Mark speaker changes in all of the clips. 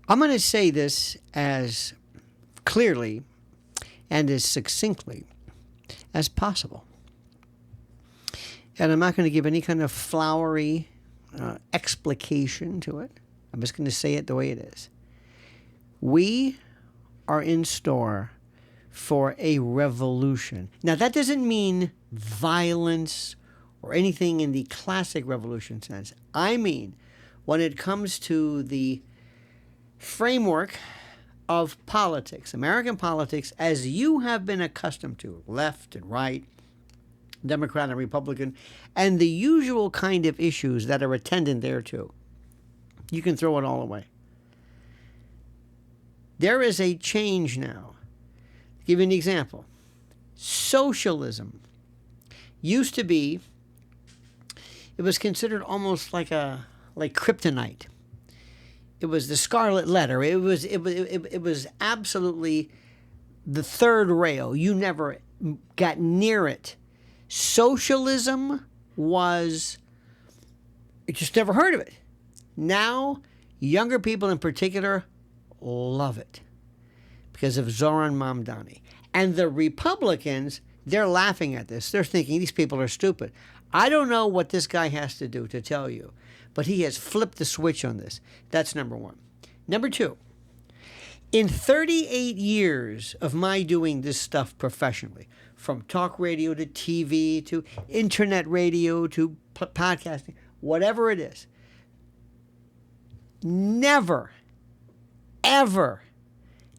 Speaker 1: I'm going to say this as clearly and as succinctly as possible. And I'm not going to give any kind of flowery explication to it. I'm just going to say it the way it is. We are in store for a revolution. Now, that doesn't mean violence or anything in the classic revolution sense. I mean, when it comes to the framework of politics, American politics, as you have been accustomed to, left and right, Democrat and Republican, and the usual kind of issues that are attendant thereto, you can throw it all away. There is a change now. I'll give you an example. Socialism used to be, it was considered almost like kryptonite. It was the scarlet letter. It was absolutely the third rail. You never got near it. Socialism was, you just never heard of it. Now, younger people in particular love it because of Zoran Mamdani. And the Republicans, they're laughing at this. They're thinking these people are stupid. I don't know what this guy has to do to tell you, but he has flipped the switch on this. That's number one. Number two, in 38 years of my doing this stuff professionally, from talk radio to TV to internet radio to podcasting, whatever it is, never, ever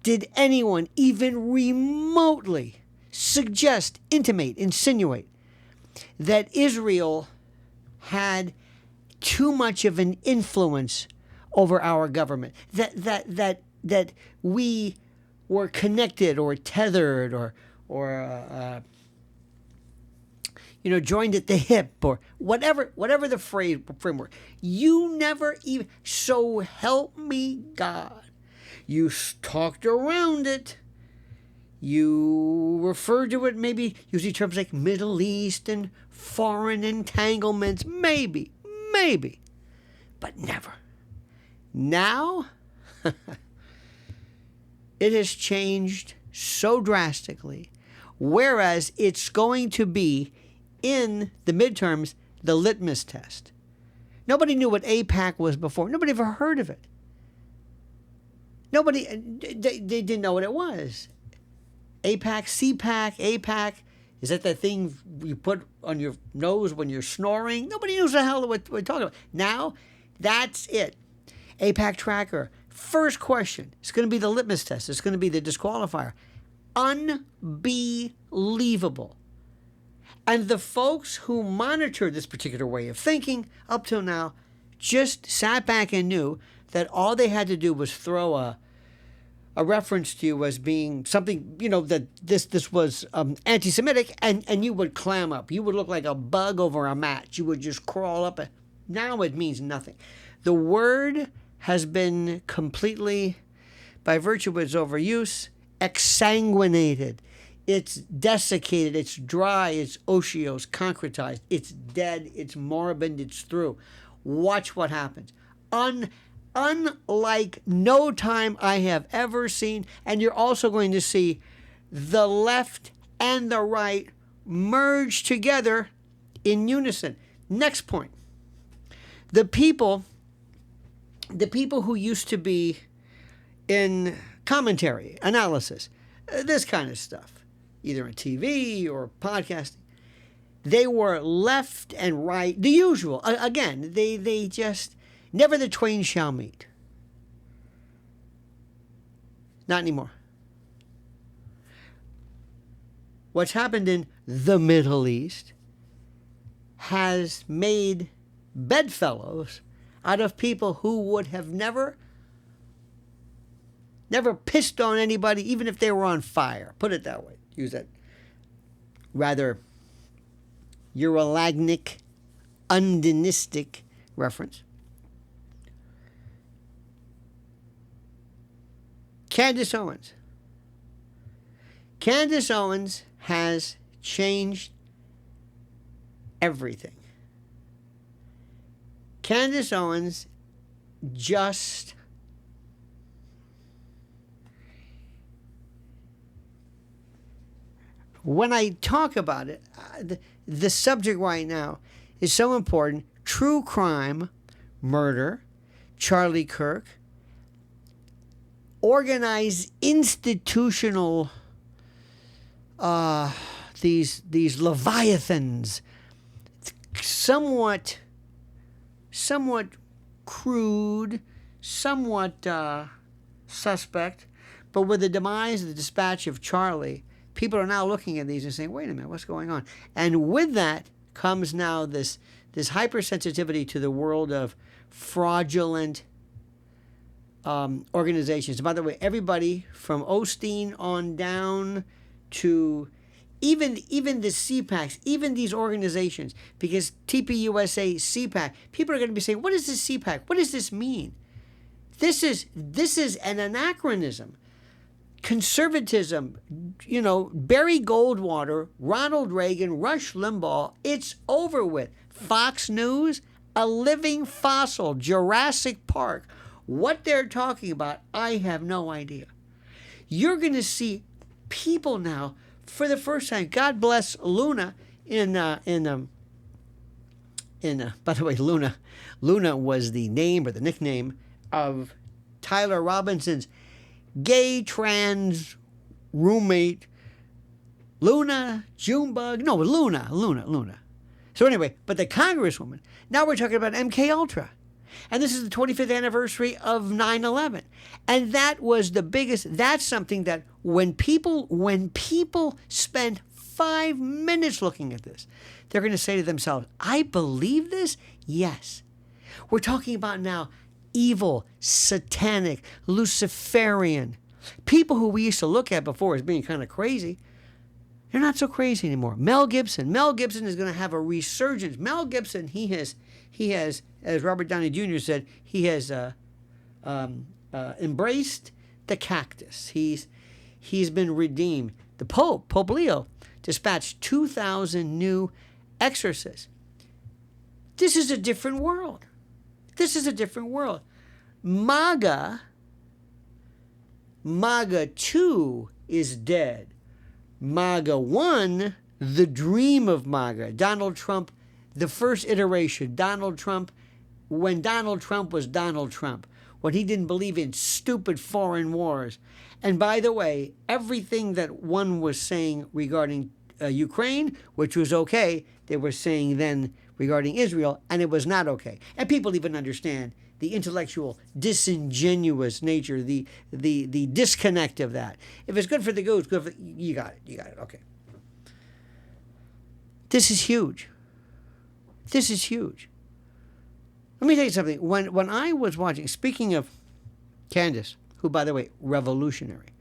Speaker 1: did anyone even remotely suggest, intimate, insinuate that Israel had too much of an influence over our government, that we were connected or tethered or joined at the hip or whatever the framework. You never even, so help me God, you talked around it. You referred to it, maybe using terms like Middle East and foreign entanglements, maybe, but never. Now, it has changed so drastically, whereas it's going to be, in the midterms, the litmus test. Nobody knew what AIPAC was before. Nobody ever heard of it. They didn't know what it was. AIPAC, CPAC, AIPAC, is that thing you put on your nose when you're snoring? Nobody knows the hell what we're talking about. Now, that's it. AIPAC tracker. First question. It's going to be the litmus test. It's going to be the disqualifier. Unbelievable. And the folks who monitored this particular way of thinking up till now just sat back and knew that all they had to do was throw a reference to you as being something, that this was anti-Semitic, and you would clam up. You would look like a bug over a mat. You would just crawl up. Now it means nothing. The word has been completely, by virtue of its overuse, exsanguinated. It's desiccated. It's dry. It's osseous, concretized. It's dead. It's morbid. It's through. Watch what happens. Unlike no time I have ever seen. And you're also going to see the left and the right merge together in unison. Next point. The people who used to be in commentary, analysis, this kind of stuff, either on TV or podcasting, they were left and right, the usual. Again, they just, never the twain shall meet. Not anymore. What's happened in the Middle East has made bedfellows out of people who would have never pissed on anybody, even if they were on fire. Put it that way. Use that rather Urolagnic, undinistic reference. Candace Owens. Candace Owens has changed everything. Candace Owens just when I talk about it, the subject right now is so important. True crime, murder, Charlie Kirk, organized institutional, these leviathans, somewhat crude, somewhat suspect, but with the demise of the dispatch of Charlie, people are now looking at these and saying, wait a minute, what's going on? And with that comes now this hypersensitivity to the world of fraudulent organizations. By the way, everybody from Osteen on down to even the CPACs, even these organizations, because TPUSA, CPAC, people are going to be saying, what is this CPAC? What does this mean? This is an anachronism. Conservatism, Barry Goldwater, Ronald Reagan, Rush Limbaugh, it's over with. Fox News, a living fossil, Jurassic Park. What they're talking about, I have no idea. You're going to see people now, for the first time, God bless Luna by the way, Luna was the name or the nickname of Tyler Robinson's gay trans roommate, Luna. So anyway, but the Congresswoman, now we're talking about MK Ultra. And this is the 25th anniversary of 9/11. And that was the biggest, that's something that when people spend 5 minutes looking at this, they're going to say to themselves, I believe this? Yes. We're talking about now evil, satanic, Luciferian. People who we used to look at before as being kind of crazy, they're not so crazy anymore. Mel Gibson is going to have a resurgence. Mel Gibson, he has, as Robert Downey Jr. said, he has embraced the cactus. He's been redeemed. The Pope Leo, dispatched 2,000 new exorcists. This is a different world. MAGA 2 is dead. MAGA 1, the dream of MAGA, Donald Trump, the first iteration, Donald Trump, when Donald Trump was Donald Trump, when he didn't believe in stupid foreign wars. And by the way, everything that one was saying regarding Ukraine, which was okay, they were saying then regarding Israel, and it was not okay. And people even understand the intellectual disingenuous nature, the disconnect of that. If it's good for the goose, good for you got it. Okay. This is huge. Let me tell you something. When I was watching, speaking of Candace, who, by the way, revolutionary,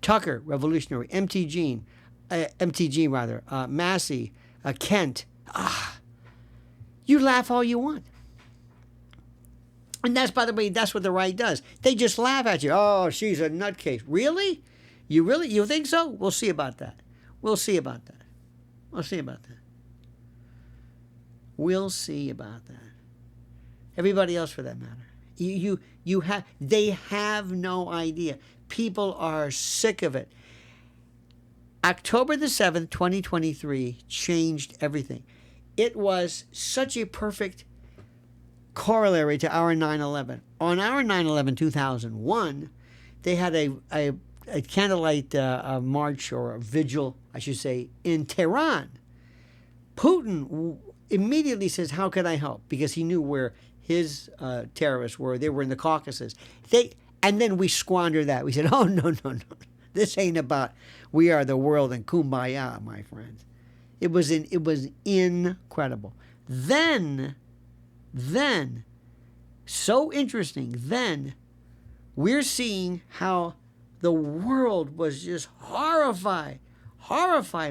Speaker 1: Tucker, revolutionary, MTG, Massey, Kent, you laugh all you want. And that's, by the way, that's what the right does. They just laugh at you. Oh, she's a nutcase. Really? You think so? We'll see about that. We'll see about that. Everybody else, for that matter. They have no idea. People are sick of it. October the 7th, 2023 changed everything. It was such a perfect corollary to our 9/11. On our 9/11 2001, they had a candlelight march, or a vigil, I should say, in Tehran. Putin immediately says, how can I help? Because he knew where his terrorists were. They were in the Caucasus. And then we squandered that. We said, oh, no. This ain't about we are the world and kumbaya, my friends. It was incredible. Then, so interesting, then we're seeing how the world was just horrified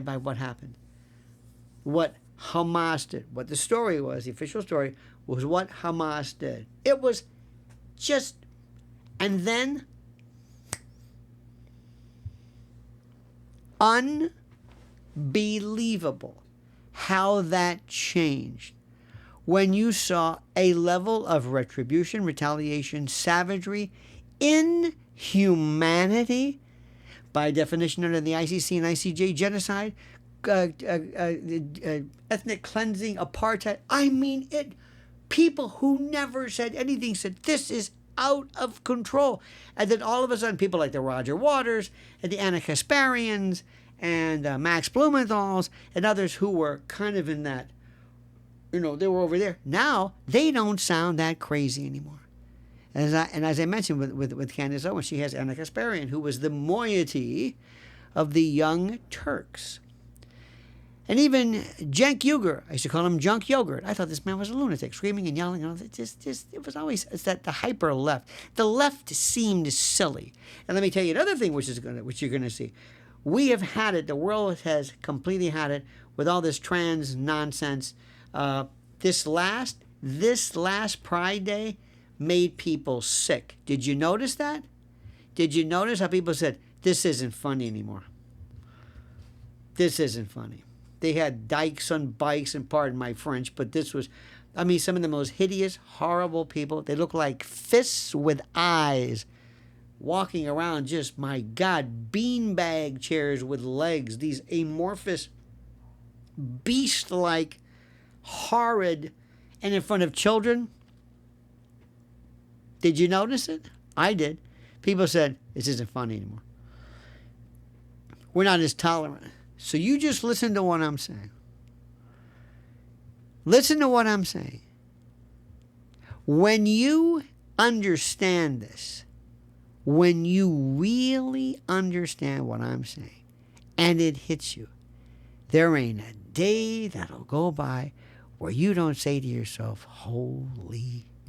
Speaker 1: by what happened. What Hamas did, what the story was, the official story, was what Hamas did. It was just, and then unbelievable how that changed when you saw a level of retribution, retaliation, savagery, inhumanity by definition under the ICC and ICJ, genocide, ethnic cleansing, apartheid. I mean it. People who never said anything said this is out of control. And then all of a sudden, people like the Roger Waters and the Anna Kasparians and Max Blumenthal's and others who were kind of in that, they were over there. Now, they don't sound that crazy anymore. And as I mentioned with Candace Owens, she has Anna Kasparian, who was the moiety of the Young Turks. And even Cenk Uygur, I used to call him Junk Yogurt. I thought this man was a lunatic, screaming and yelling. And it was always that the hyper left. The left seemed silly. And let me tell you another thing, which you're going to see. We have had it. The world has completely had it with all this trans nonsense. This last Pride Day made people sick. Did you notice that? Did you notice how people said, this isn't funny anymore? This isn't funny. They had dykes on bikes, and pardon my French, but this was, some of the most hideous, horrible people. They look like fists with eyes walking around, just, my God, beanbag chairs with legs, these amorphous, beast-like, horrid, and in front of children. Did you notice it? I did. People said, this isn't funny anymore. We're not as tolerant. So you just listen to what I'm saying. Listen to what I'm saying. When you understand this, when you really understand what I'm saying, and it hits you, there ain't a day that'll go by where you don't say to yourself, holy